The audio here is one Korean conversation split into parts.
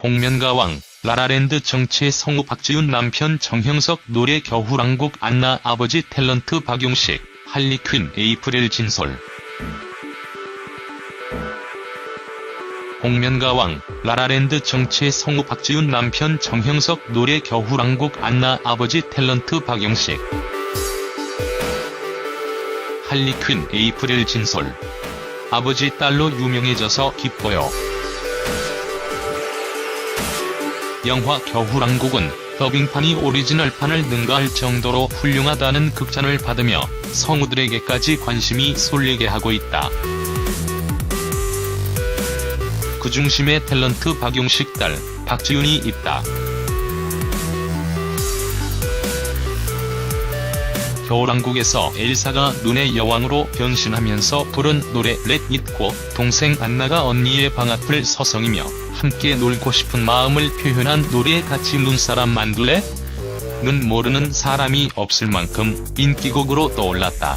복면가왕, 라라랜드 정치의 성우 박지윤 남편 정형석 노래 겨울왕국 안나 아버지 탤런트 박용식, 할리퀸 에이프릴 진솔. 복면가왕, 라라랜드 정치의 성우 박지윤 남편 정형석 노래 겨울왕국 안나 아버지 탤런트 박용식, 할리퀸 에이프릴 진솔. 아버지 딸로 유명해져서 기뻐요. 영화 겨울왕국은 더빙판이 오리지널판을 능가할 정도로 훌륭하다는 극찬을 받으며 성우들에게까지 관심이 쏠리게 하고 있다. 그 중심에 탤런트 박용식 딸, 박지윤이 있다. 겨울왕국에서 엘사가 눈의 여왕으로 변신하면서 부른 노래 Let It고 동생 안나가 언니의 방 앞을 서성이며 함께 놀고 싶은 마음을 표현한 노래에 같이 눈사람 만들래? 는 모르는 사람이 없을 만큼 인기곡으로 떠올랐다.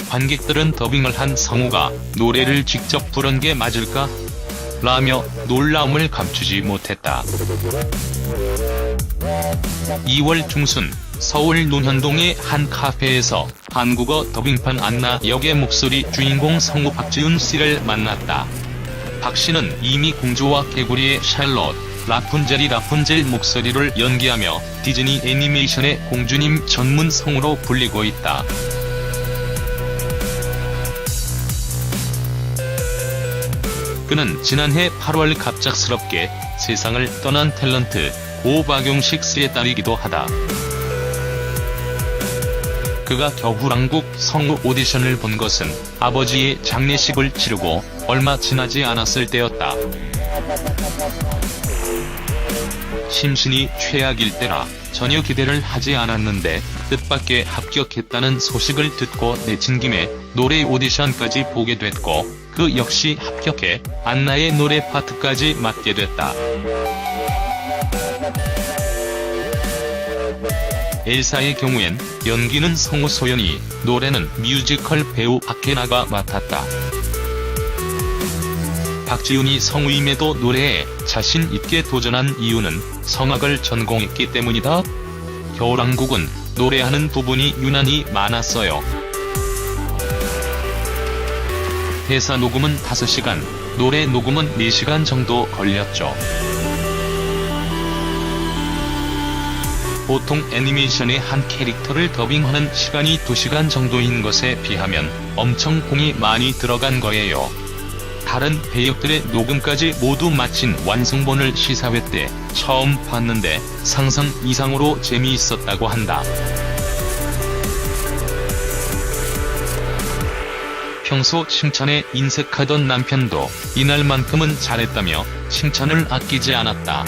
관객들은 더빙을 한 성우가 노래를 직접 부른 게 맞을까? 라며 놀라움을 감추지 못했다. 2월 중순 서울 논현동의 한 카페에서 한국어 더빙판 안나 역의 목소리 주인공 성우 박지윤 씨를 만났다. 박 씨는 이미 공주와 개구리의 샬롯, 라푼젤 목소리를 연기하며 디즈니 애니메이션의 공주님 전문 성우로 불리고 있다. 그는 지난해 8월 갑작스럽게 세상을 떠난 탤런트 고 박용식 씨의 딸이기도 하다. 그가 겨울왕국 성우 오디션을 본 것은 아버지의 장례식을 치르고 얼마 지나지 않았을 때였다. 심신이 최악일 때라 전혀 기대를 하지 않았는데 뜻밖의 합격했다는 소식을 듣고 내친 김에 노래 오디션까지 보게 됐고 그 역시 합격해 안나의 노래 파트까지 맡게 됐다. 엘사의 경우엔 연기는 성우 소연이, 노래는 뮤지컬 배우 박혜나가 맡았다. 박지윤이 성우임에도 노래에 자신 있게 도전한 이유는 성악을 전공했기 때문이다. 겨울왕국은 노래하는 부분이 유난히 많았어요. 대사 녹음은 5시간, 노래 녹음은 4시간 정도 걸렸죠. 보통 애니메이션의 한 캐릭터를 더빙하는 시간이 2시간 정도인 것에 비하면 엄청 공이 많이 들어간 거예요. 다른 배역들의 녹음까지 모두 마친 완성본을 시사회 때 처음 봤는데 상상 이상으로 재미있었다고 한다. 평소 칭찬에 인색하던 남편도 이날만큼은 잘했다며 칭찬을 아끼지 않았다.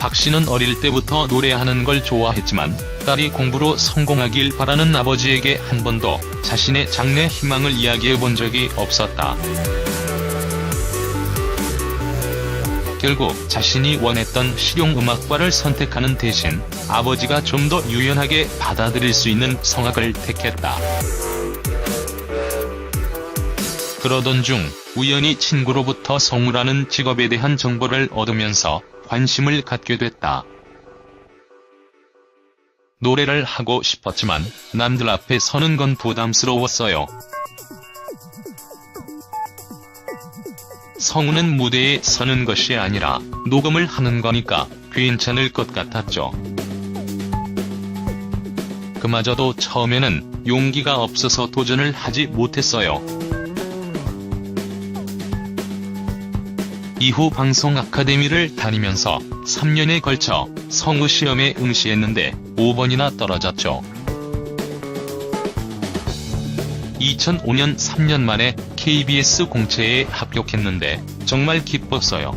박 씨는 어릴 때부터 노래하는 걸 좋아했지만 딸이 공부로 성공하길 바라는 아버지에게 한 번도 자신의 장래 희망을 이야기해 본 적이 없었다. 결국 자신이 원했던 실용음악과를 선택하는 대신 아버지가 좀 더 유연하게 받아들일 수 있는 성악을 택했다. 그러던 중 우연히 친구로부터 성우라는 직업에 대한 정보를 얻으면서 관심을 갖게 됐다. 노래를 하고 싶었지만 남들 앞에 서는 건 부담스러웠어요. 성우는 무대에 서는 것이 아니라 녹음을 하는 거니까 괜찮을 것 같았죠. 그마저도 처음에는 용기가 없어서 도전을 하지 못했어요. 이후 방송 아카데미를 다니면서 3년에 걸쳐 성우 시험에 응시했는데 5번이나 떨어졌죠. 2005년 3년 만에 KBS 공채에 합격했는데 정말 기뻤어요.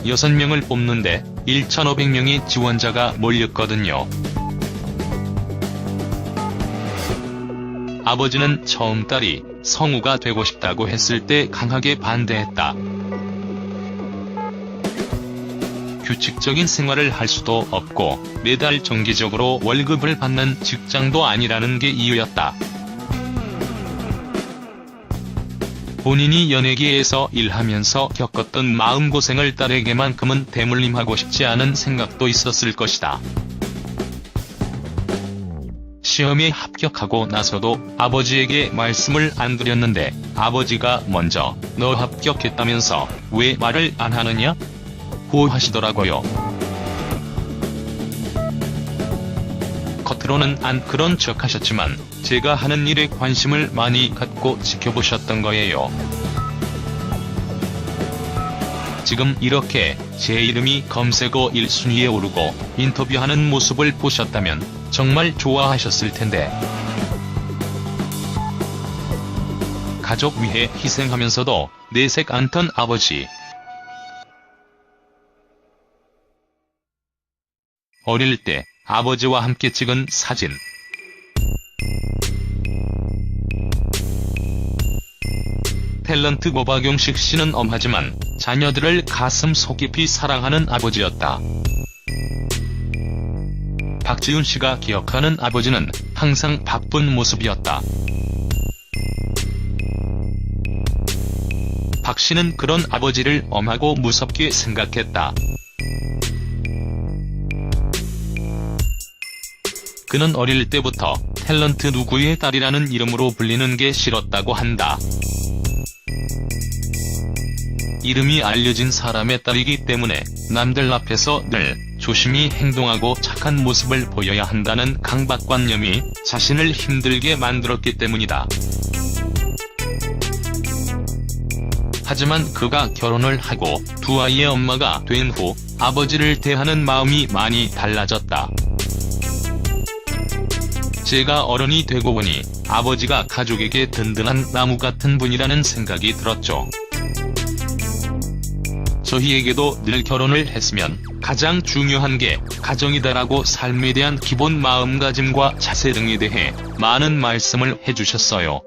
6명을 뽑는데 1,500명의 지원자가 몰렸거든요. 아버지는 처음 딸이 성우가 되고 싶다고 했을 때 강하게 반대했다. 규칙적인 생활을 할 수도 없고 매달 정기적으로 월급을 받는 직장도 아니라는 게 이유였다. 본인이 연예계에서 일하면서 겪었던 마음고생을 딸에게만큼은 대물림하고 싶지 않은 생각도 있었을 것이다. 시험에 합격하고 나서도 아버지에게 말씀을 안 드렸는데 아버지가 먼저 "너 합격했다면서 왜 말을 안 하느냐?" 고 하시더라고요. 겉으로는 안 그런 척 하셨지만 제가 하는 일에 관심을 많이 갖고 지켜보셨던 거예요. 지금 이렇게 제 이름이 검색어 1순위에 오르고 인터뷰하는 모습을 보셨다면 정말 좋아하셨을 텐데. 가족 위해 희생하면서도 내색 않던 아버지. 어릴 때 아버지와 함께 찍은 사진. 탤런트 박용식 씨는 엄하지만 자녀들을 가슴 속 깊이 사랑하는 아버지였다. 박지윤 씨가 기억하는 아버지는 항상 바쁜 모습이었다. 박 씨는 그런 아버지를 엄하고 무섭게 생각했다. 그는 어릴 때부터 탤런트 누구의 딸이라는 이름으로 불리는 게 싫었다고 한다. 이름이 알려진 사람의 딸이기 때문에 남들 앞에서 늘 조심히 행동하고 착한 모습을 보여야 한다는 강박관념이 자신을 힘들게 만들었기 때문이다. 하지만 그가 결혼을 하고 두 아이의 엄마가 된 후 아버지를 대하는 마음이 많이 달라졌다. 제가 어른이 되고 보니 아버지가 가족에게 든든한 나무 같은 분이라는 생각이 들었죠. 저희에게도 늘 결혼을 했으면 가장 중요한 게 가정이다라고 삶에 대한 기본 마음가짐과 자세 등에 대해 많은 말씀을 해주셨어요.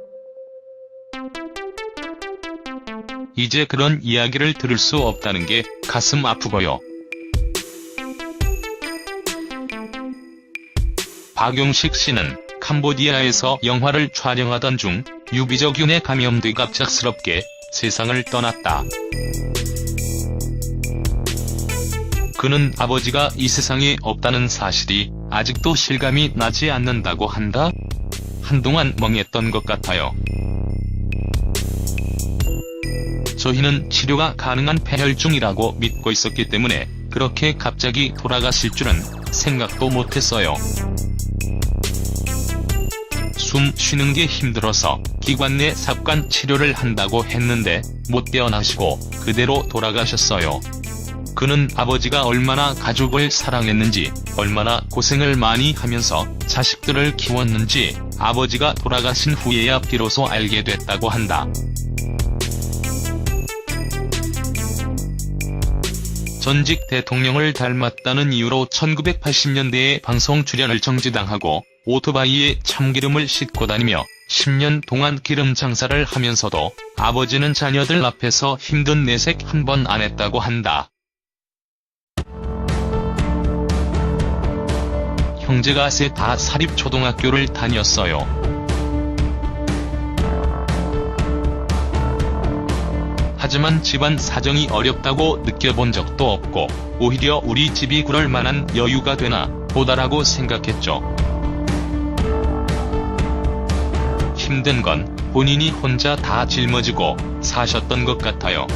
이제 그런 이야기를 들을 수 없다는 게 가슴 아프고요. 박용식 씨는 캄보디아에서 영화를 촬영하던 중 유비적균에 감염돼 갑작스럽게 세상을 떠났다. 그는 아버지가 이 세상에 없다는 사실이 아직도 실감이 나지 않는다고 한다? 한동안 멍했던 것 같아요. 저희는 치료가 가능한 폐혈증이라고 믿고 있었기 때문에 그렇게 갑자기 돌아가실 줄은 생각도 못했어요. 숨 쉬는 게 힘들어서 기관 내 삽관 치료를 한다고 했는데 못 깨어나시고 그대로 돌아가셨어요. 그는 아버지가 얼마나 가족을 사랑했는지, 얼마나 고생을 많이 하면서 자식들을 키웠는지 아버지가 돌아가신 후에야 비로소 알게 됐다고 한다. 전직 대통령을 닮았다는 이유로 1980년대에 방송 출연을 정지당하고 오토바이에 참기름을 싣고 다니며 10년 동안 기름 장사를 하면서도 아버지는 자녀들 앞에서 힘든 내색 한 번 안 했다고 한다. 형제가 셋 다 사립초등학교를 다녔어요. 하지만 집안 사정이 어렵다고 느껴본 적도 없고 오히려 우리 집이 그럴 만한 여유가 되나 보다라고 생각했죠. 힘든 건 본인이 혼자 다 짊어지고 사셨던 것 같아요.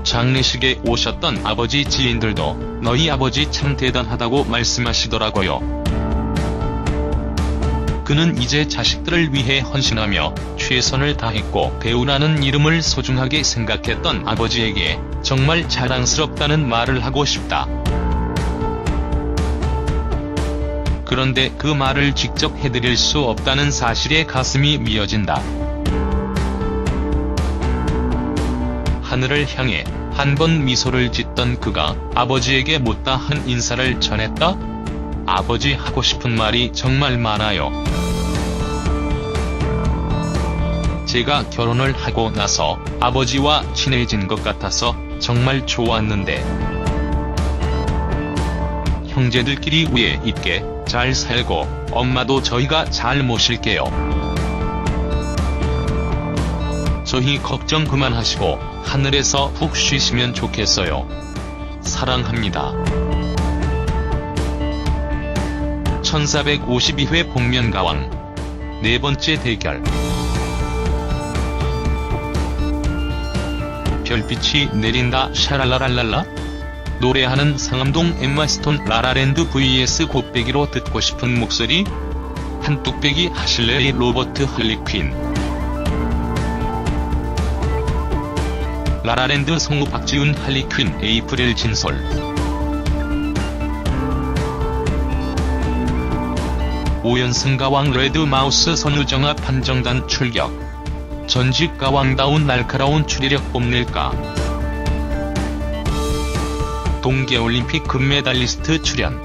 장례식에 오셨던 아버지 지인들도 너희 아버지 참 대단하다고 말씀하시더라고요. 그는 이제 자식들을 위해 헌신하며 최선을 다했고 배우라는 이름을 소중하게 생각했던 아버지에게 정말 자랑스럽다는 말을 하고 싶다. 그런데 그 말을 직접 해드릴 수 없다는 사실에 가슴이 미어진다. 하늘을 향해 한 번 미소를 짓던 그가 아버지에게 못다 한 인사를 전했다? 아버지 하고 싶은 말이 정말 많아요. 제가 결혼을 하고 나서 아버지와 친해진 것 같아서 정말 좋았는데. 형제들끼리 위에 있게 잘 살고 엄마도 저희가 잘 모실게요. 저희 걱정 그만하시고 하늘에서 푹 쉬시면 좋겠어요. 사랑합니다. 1452회 복면가왕 네 번째 대결. 별빛이 내린다 샤랄라랄랄라? 노래하는 상암동 엠마스톤 라라랜드 vs 곱빼기로 듣고 싶은 목소리? 한뚝배기 하실래의 로버트 할리퀸. 라라랜드 성우 박지훈 할리퀸 에이프릴 진솔. 오연승 가왕 레드마우스 선우정아 판정단 출격. 전직 가왕다운 날카로운 추리력 뽐낼까? 동계올림픽 금메달리스트 출연.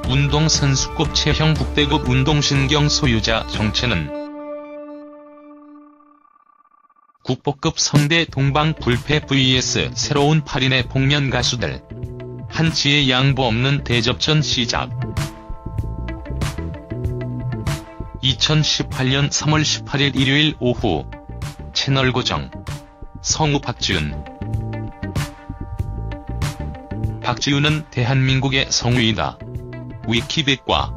운동선수급 체형 국대급 운동신경 소유자 정체는? 국보급 성대 동방불패 vs 새로운 8인의 복면 가수들. 한치의 양보 없는 대접전 시작. 2018년 3월 18일 일요일 오후 채널 고정. 성우 박지훈. 박지훈은 대한민국의 성우이다. 위키백과.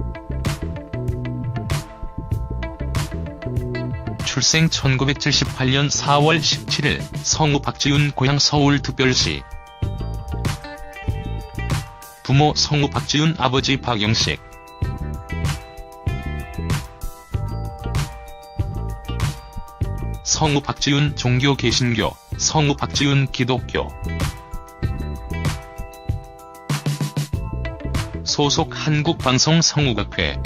출생 1978년 4월 17일 성우 박지훈 고향 서울특별시. 부모 성우 박지훈 아버지 박영식. 성우 박지훈 종교 개신교, 성우 박지훈 기독교. 소속 한국방송 성우극회.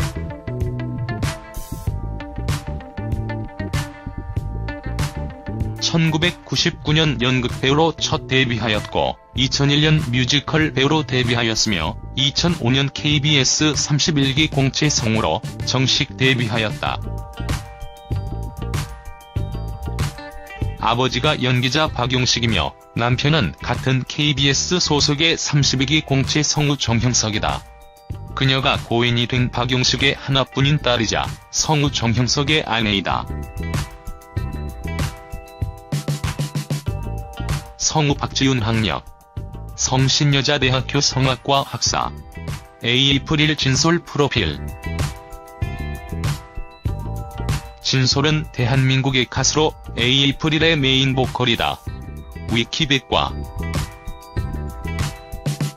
(1999년) 연극배우로 첫 데뷔하였고 2001년 뮤지컬 배우로 데뷔하였으며 2005년 KBS 31기 공채 성우로 정식 데뷔하였다. 아버지가 연기자 박용식이며 남편은 같은 KBS 소속의 32기 공채 성우 정형석이다. 그녀가 고인이 된 박용식의 하나뿐인 딸이자 성우 정형석의 아내이다. 성우 박지훈 학력. 성신여자대학교 성악과 학사. 에이프릴 진솔 프로필. 진솔은 대한민국의 가수로 에이프릴의 메인 보컬이다. 위키백과.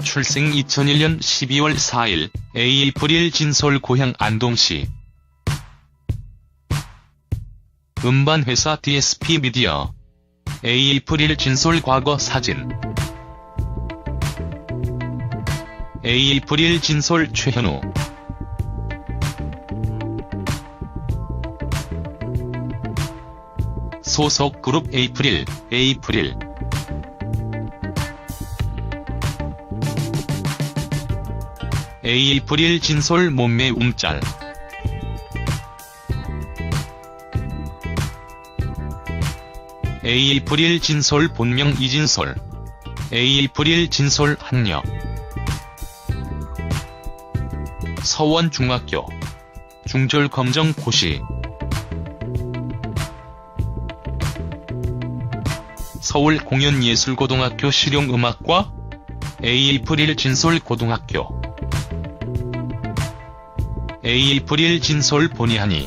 출생 2001년 12월 4일 에이프릴 진솔 고향 안동시. 음반회사 DSP 미디어. 에이프릴 진솔 과거 사진. 에이프릴 진솔 최현우. 소속 그룹 에이프릴. 에이프릴 진솔 몸매 움짤. 에이프릴 진솔 본명 이진솔. 에이프릴 진솔 학력. 서원중학교. 중졸검정 고시. 서울공연예술고등학교 실용음악과. 에이프릴 진솔 고등학교. 에이프릴 진솔 본의하니.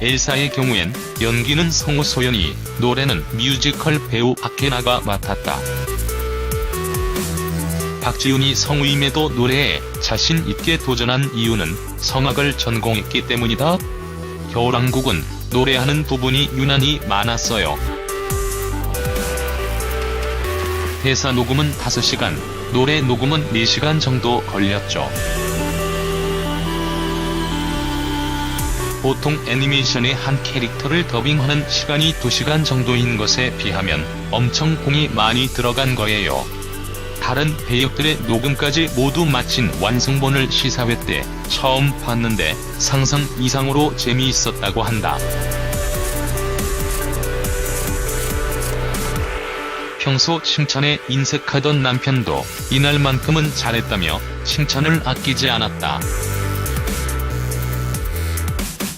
엘사의 경우엔 연기는 성우 소연이, 노래는 뮤지컬 배우 박혜나가 맡았다. 박지훈이 성우임에도 노래에 자신 있게 도전한 이유는 성악을 전공했기 때문이다. 겨울왕국은 노래하는 부분이 유난히 많았어요. 대사 녹음은 5시간, 노래 녹음은 4시간 정도 걸렸죠. 보통 애니메이션의 한 캐릭터를 더빙하는 시간이 2시간 정도인 것에 비하면 엄청 공이 많이 들어간 거예요. 다른 배역들의 녹음까지 모두 마친 완성본을 시사회 때 처음 봤는데 상상 이상으로 재미있었다고 한다. 평소 칭찬에 인색하던 남편도 이날만큼은 잘했다며 칭찬을 아끼지 않았다.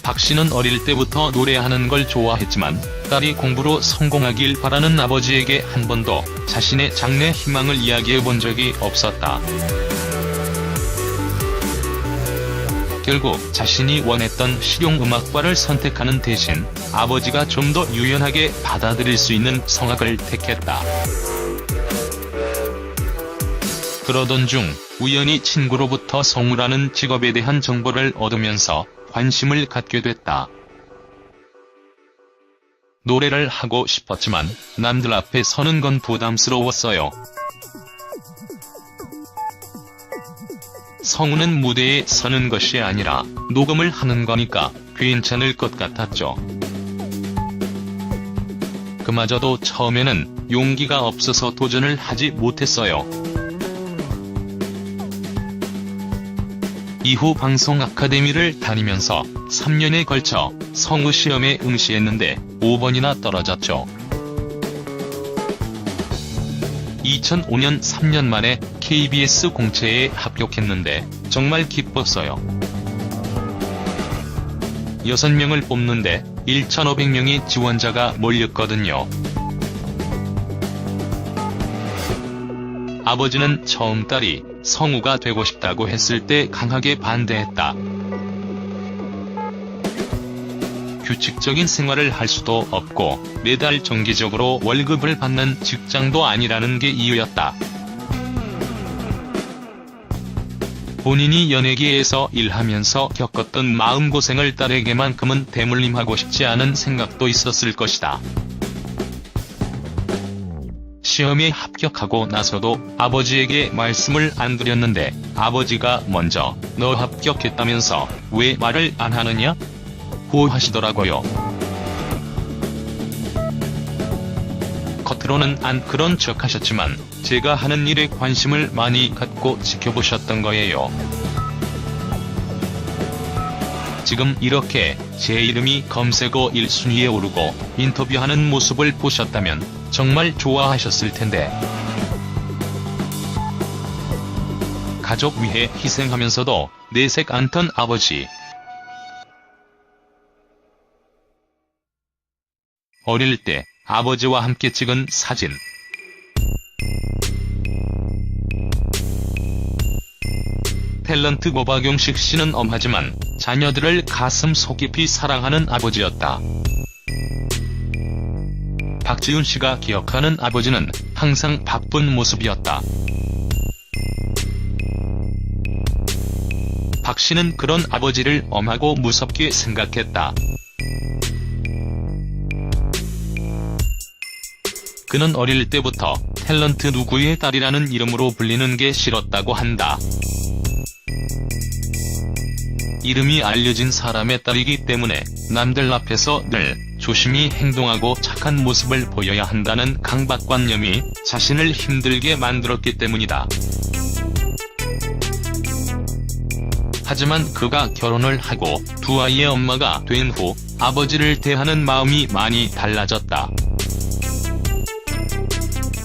박 씨는 어릴 때부터 노래하는 걸 좋아했지만 딸이 공부로 성공하길 바라는 아버지에게 한 번도 자신의 장래 희망을 이야기해 본 적이 없었다. 결국 자신이 원했던 실용음악과를 선택하는 대신 아버지가 좀 더 유연하게 받아들일 수 있는 성악을 택했다. 그러던 중 우연히 친구로부터 성우라는 직업에 대한 정보를 얻으면서 관심을 갖게 됐다. 노래를 하고 싶었지만 남들 앞에 서는 건 부담스러웠어요. 성우는 무대에 서는 것이 아니라 녹음을 하는 거니까 괜찮을 것 같았죠. 그마저도 처음에는 용기가 없어서 도전을 하지 못했어요. 이후 방송 아카데미를 다니면서 3년에 걸쳐 성우 시험에 응시했는데 5번이나 떨어졌죠. 2005년 3년 만에 KBS 공채에 합격했는데 정말 기뻤어요. 6명을 뽑는데 1,500명의 지원자가 몰렸거든요. 아버지는 처음 딸이 성우가 되고 싶다고 했을 때 강하게 반대했다. 규칙적인 생활을 할 수도 없고 매달 정기적으로 월급을 받는 직장도 아니라는 게 이유였다. 본인이 연예계에서 일하면서 겪었던 마음고생을 딸에게만큼은 대물림하고 싶지 않은 생각도 있었을 것이다. 시험에 합격하고 나서도 아버지에게 말씀을 안 드렸는데 아버지가 먼저 "너 합격했다면서 왜 말을 안 하느냐?" 고 하시더라고요. 겉으로는 안 그런 척 하셨지만 제가 하는 일에 관심을 많이 갖고 지켜보셨던 거예요. 지금 이렇게 제 이름이 검색어 1순위에 오르고 인터뷰하는 모습을 보셨다면 정말 좋아하셨을 텐데. 가족 위해 희생하면서도 내색 않던 아버지. 어릴 때 아버지와 함께 찍은 사진. 탤런트 박용식 씨는 엄하지만 자녀들을 가슴속 깊이 사랑하는 아버지였다. 박지윤 씨가 기억하는 아버지는 항상 바쁜 모습이었다. 박 씨는 그런 아버지를 엄하고 무섭게 생각했다. 그는 어릴 때부터 탤런트 누구의 딸이라는 이름으로 불리는 게 싫었다고 한다. 이름이 알려진 사람의 딸이기 때문에 남들 앞에서 늘 조심히 행동하고 착한 모습을 보여야 한다는 강박관념이 자신을 힘들게 만들었기 때문이다. 하지만 그가 결혼을 하고 두 아이의 엄마가 된 후 아버지를 대하는 마음이 많이 달라졌다.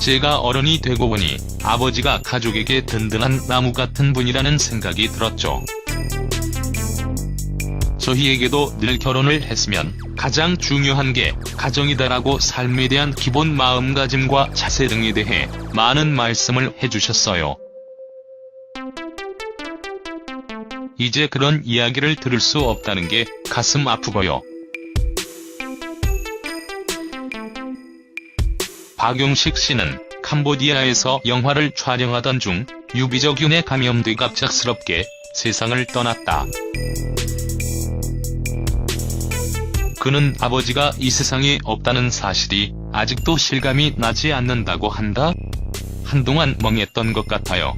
제가 어른이 되고 보니 아버지가 가족에게 든든한 나무 같은 분이라는 생각이 들었죠. 저희에게도 늘 결혼을 했으면 가장 중요한 게 가정이다라고 삶에 대한 기본 마음가짐과 자세 등에 대해 많은 말씀을 해주셨어요. 이제 그런 이야기를 들을 수 없다는 게 가슴 아프고요. 박용식 씨는 캄보디아에서 영화를 촬영하던 중 유비적균에 감염돼 갑작스럽게 세상을 떠났다. 그는 아버지가 이 세상에 없다는 사실이 아직도 실감이 나지 않는다고 한다? 한동안 멍했던 것 같아요.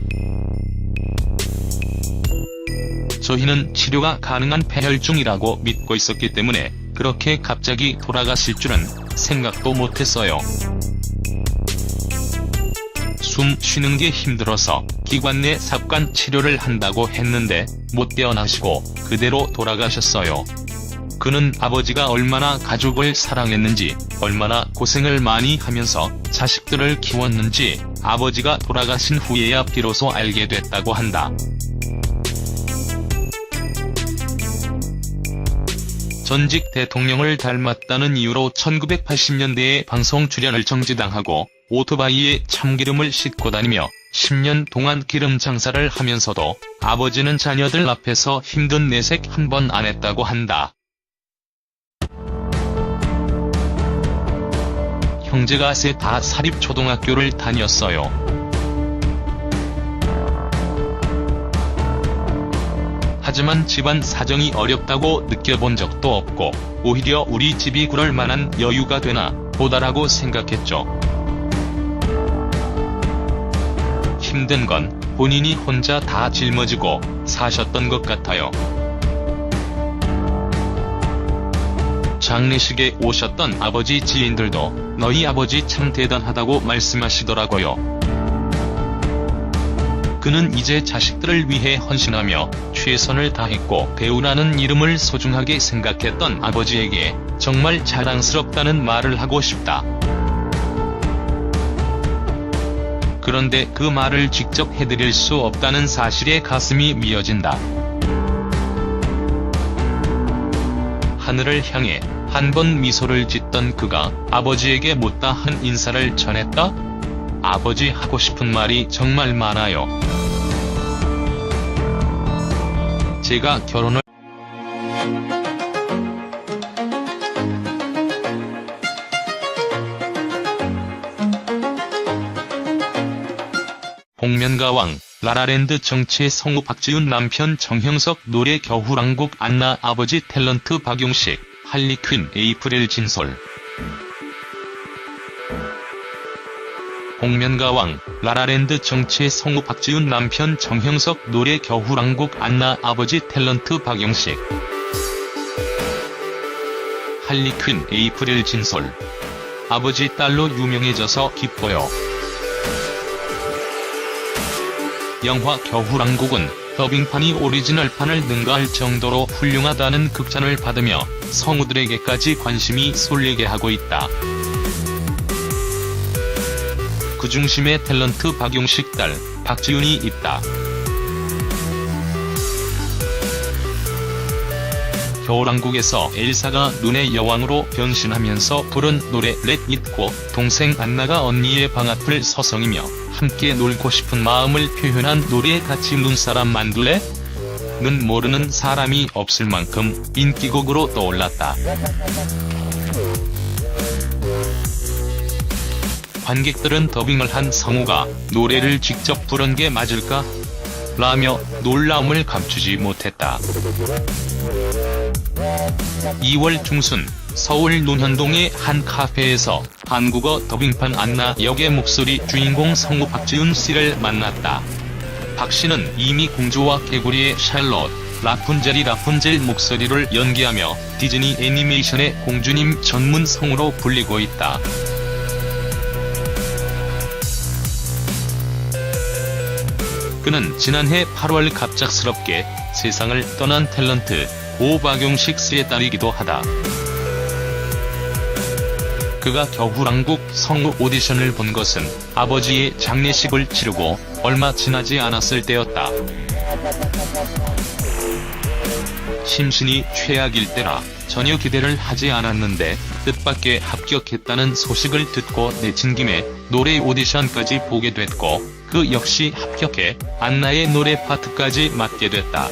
저희는 치료가 가능한 폐혈증이라고 믿고 있었기 때문에 그렇게 갑자기 돌아가실 줄은 생각도 못했어요. 숨 쉬는 게 힘들어서 기관 내 삽관 치료를 한다고 했는데 못 깨어나시고 그대로 돌아가셨어요. 그는 아버지가 얼마나 가족을 사랑했는지, 얼마나 고생을 많이 하면서 자식들을 키웠는지 아버지가 돌아가신 후에야 비로소 알게 됐다고 한다. 전직 대통령을 닮았다는 이유로 1980년대에 방송 출연을 정지당하고 오토바이에 참기름을 싣고 다니며 10년 동안 기름 장사를 하면서도 아버지는 자녀들 앞에서 힘든 내색 한 번 안 했다고 한다. 형제가 셋 다 사립초등학교를 다녔어요. 하지만 집안 사정이 어렵다고 느껴본 적도 없고 오히려 우리 집이 그럴 만한 여유가 되나 보다라고 생각했죠. 힘든 건 본인이 혼자 다 짊어지고 사셨던 것 같아요. 장례식에 오셨던 아버지 지인들도 너희 아버지 참 대단하다고 말씀하시더라고요. 그는 이제 자식들을 위해 헌신하며 최선을 다했고 배우라는 이름을 소중하게 생각했던 아버지에게 정말 자랑스럽다는 말을 하고 싶다. 그런데 그 말을 직접 해드릴 수 없다는 사실에 가슴이 미어진다. 하늘을 향해 한 번 미소를 짓던 그가 아버지에게 못다한 인사를 전했다? 아버지 하고 싶은 말이 정말 많아요. 제가 결혼을 복면가왕, 라라랜드 정치의 성우 박지윤 남편 정형석 노래 겨울왕국 안나 아버지 탤런트 박용식, 할리퀸 에이프릴 진솔. 복면가왕, 라라랜드 정치의 성우 박지윤 남편 정형석 노래 겨울왕국 안나 아버지 탤런트 박용식, 할리퀸 에이프릴 진솔. 아버지 딸로 유명해져서 기뻐요. 영화 겨울왕국은 더빙판이 오리지널판을 능가할 정도로 훌륭하다는 극찬을 받으며 성우들에게까지 관심이 쏠리게 하고 있다. 그 중심에 탤런트 박용식 딸, 박지윤이 있다. 겨울왕국에서 엘사가 눈의 여왕으로 변신하면서 부른 노래 Let It Go, 동생 안나가 언니의 방 앞을 서성이며 함께 놀고 싶은 마음을 표현한 노래 같이 눈사람 만들래? 는 모르는 사람이 없을 만큼 인기곡으로 떠올랐다. 관객들은 더빙을 한 성우가 노래를 직접 부른 게 맞을까? 라며 놀라움을 감추지 못했다. 2월 중순 서울 논현동의 한 카페에서 한국어 더빙판 안나 역의 목소리 주인공 성우 박지윤 씨를 만났다. 박 씨는 이미 공주와 개구리의 샬롯, 라푼젤이 라푼젤 목소리를 연기하며 디즈니 애니메이션의 공주님 전문 성우로 불리고 있다. 그는 지난해 8월 갑작스럽게 세상을 떠난 탤런트 박용식 씨의 딸이기도 하다. 그가 겨울왕국 성우 오디션을 본 것은 아버지의 장례식을 치르고 얼마 지나지 않았을 때였다. 심신이 최악일 때라 전혀 기대를 하지 않았는데 뜻밖의 합격했다는 소식을 듣고 내친 김에 노래 오디션까지 보게 됐고 그 역시 합격해 안나의 노래 파트까지 맡게 됐다.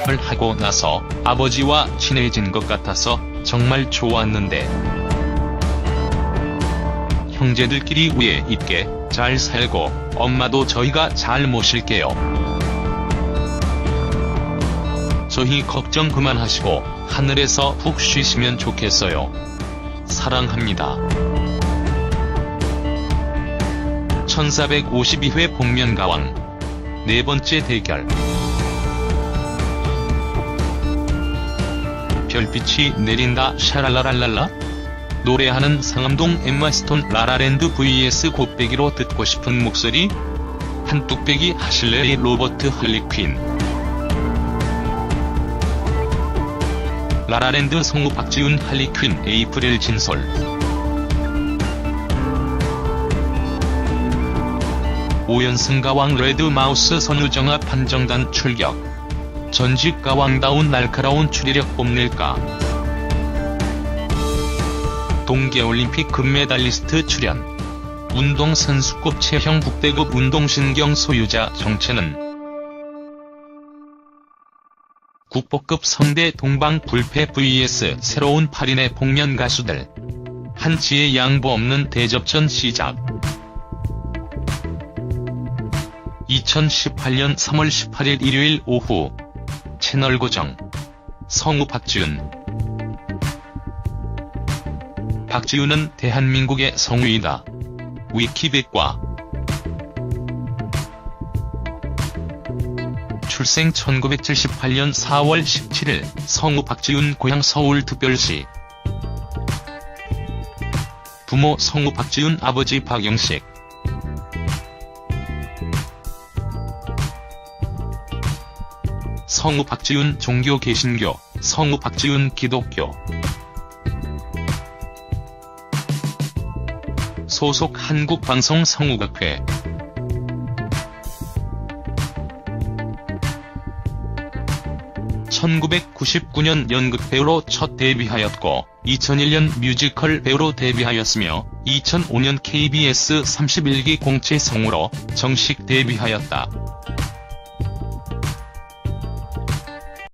을 하고 나서 아버지와 친해진 것 같아서 정말 좋았는데 형제들끼리 위에 있게 잘 살고 엄마도 저희가 잘 모실게요. 저희 걱정 그만하시고 하늘에서 푹 쉬시면 좋겠어요. 사랑합니다. 1452회 복면가왕 네 번째 대결. 별빛이 내린다 샤랄라랄랄라. 노래하는 상암동 엠마스톤 라라랜드 vs 곱빼기로 듣고 싶은 목소리? 한뚝배기 하실래의 로버트 할리퀸. 라라랜드 성우 박지훈 할리퀸 에이프릴 진솔. 오연승 가왕 레드마우스 선우정아 판정단 출격. 전직 가왕다운 날카로운 추리력 뽐낼까. 동계올림픽 금메달리스트 출연. 운동선수급 체형 국대급 운동신경 소유자 정체는. 국보급 성대 동방 불패 vs 새로운 8인의 복면 가수들. 한치의 양보 없는 대접전 시작. 2018년 3월 18일 일요일 오후 채널 고정. 성우 박지훈. 박지훈은 대한민국의 성우이다. 위키백과. 출생 1978년 4월 17일 성우 박지훈 고향 서울특별시. 부모 성우 박지훈 아버지 박영식. 성우 박지훈 종교 개신교, 성우 박지훈 기독교. 소속 한국방송 성우극회. (1999년) 연극배우로 첫 데뷔하였고 2001년 뮤지컬 배우로 데뷔하였으며 2005년 KBS 31기 공채 성우로 정식 데뷔하였다.